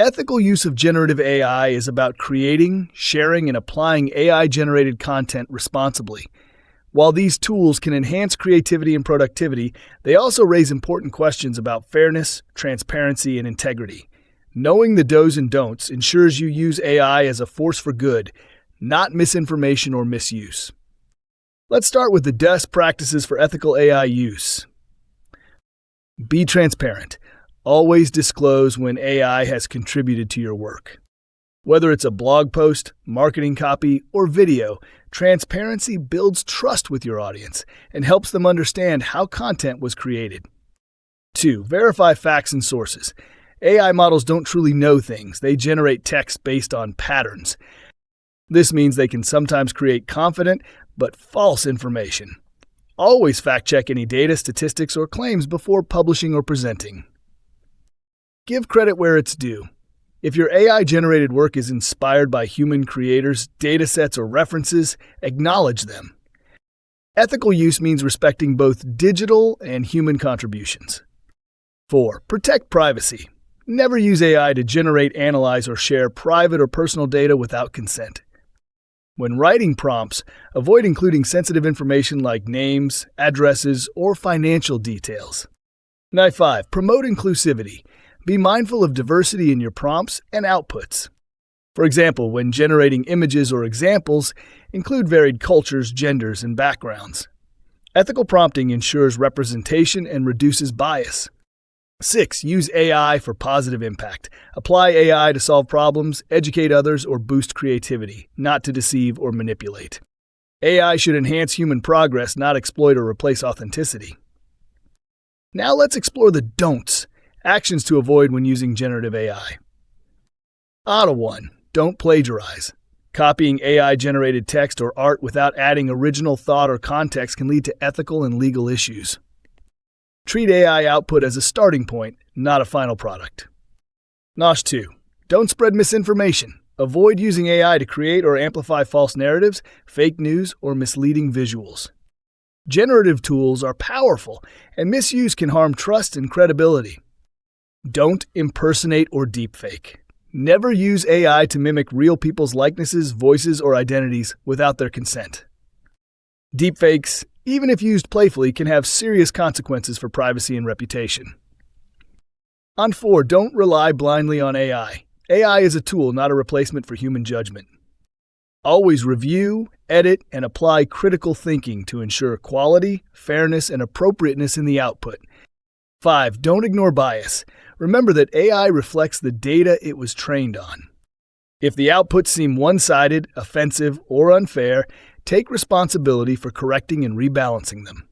Ethical use of generative AI is about creating, sharing, and applying AI-generated content responsibly. While these tools can enhance creativity and productivity, they also raise important questions about fairness, transparency, and integrity. Knowing the do's and don'ts ensures you use AI as a force for good, not misinformation or misuse. Let's start with the best practices for ethical AI use. Be transparent. Always disclose when AI has contributed to your work. Whether it's a blog post, marketing copy, or video, transparency builds trust with your audience and helps them understand how content was created. 2. Verify facts and sources. AI models don't truly know things. They generate text based on patterns. This means they can sometimes create confident but false information. Always fact-check any data, statistics, or claims before publishing or presenting. Give credit where it's due. If your AI-generated work is inspired by human creators, datasets, or references, acknowledge them. Ethical use means respecting both digital and human contributions. 4. Protect privacy. Never use AI to generate, analyze, or share private or personal data without consent. When writing prompts, avoid including sensitive information like names, addresses, or financial details. 5. Promote inclusivity. Be mindful of diversity in your prompts and outputs. For example, when generating images or examples, include varied cultures, genders, and backgrounds. Ethical prompting ensures representation and reduces bias. 6. Use AI for positive impact. Apply AI to solve problems, educate others, or boost creativity, not to deceive or manipulate. AI should enhance human progress, not exploit or replace authenticity. Now let's explore the don'ts. Actions to avoid when using generative AI. Auto 1. Don't plagiarize. Copying AI-generated text or art without adding original thought or context can lead to ethical and legal issues. Treat AI output as a starting point, not a final product. Nosh 2. Don't spread misinformation. Avoid using AI to create or amplify false narratives, fake news, or misleading visuals. Generative tools are powerful, and misuse can harm trust and credibility. Don't impersonate or deepfake. Never use AI to mimic real people's likenesses, voices, or identities without their consent. Deepfakes, even if used playfully, can have serious consequences for privacy and reputation. On 4, don't rely blindly on AI. AI is a tool, not a replacement for human judgment. Always review, edit, and apply critical thinking to ensure quality, fairness, and appropriateness in the output. 5. Don't ignore bias. Remember that AI reflects the data it was trained on. If the outputs seem one-sided, offensive, or unfair, take responsibility for correcting and rebalancing them.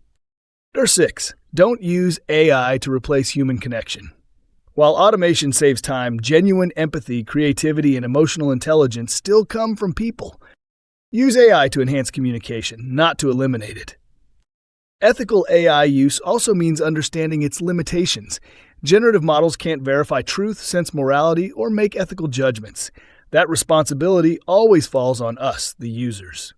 6. Don't use AI to replace human connection. While automation saves time, genuine empathy, creativity, and emotional intelligence still come from people. Use AI to enhance communication, not to eliminate it. Ethical AI use also means understanding its limitations. Generative models can't verify truth, sense morality, or make ethical judgments. That responsibility always falls on us, the users.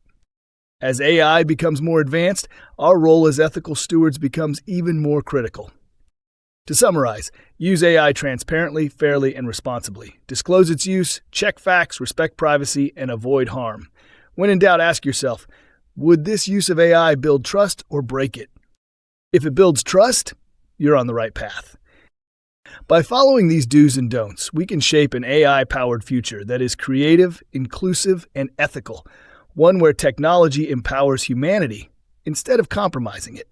As AI becomes more advanced, our role as ethical stewards becomes even more critical. To summarize, use AI transparently, fairly, and responsibly. Disclose its use, check facts, respect privacy, and avoid harm. When in doubt, ask yourself, would this use of AI build trust or break it? If it builds trust, you're on the right path. By following these do's and don'ts, we can shape an AI-powered future that is creative, inclusive, and ethical, one where technology empowers humanity instead of compromising it.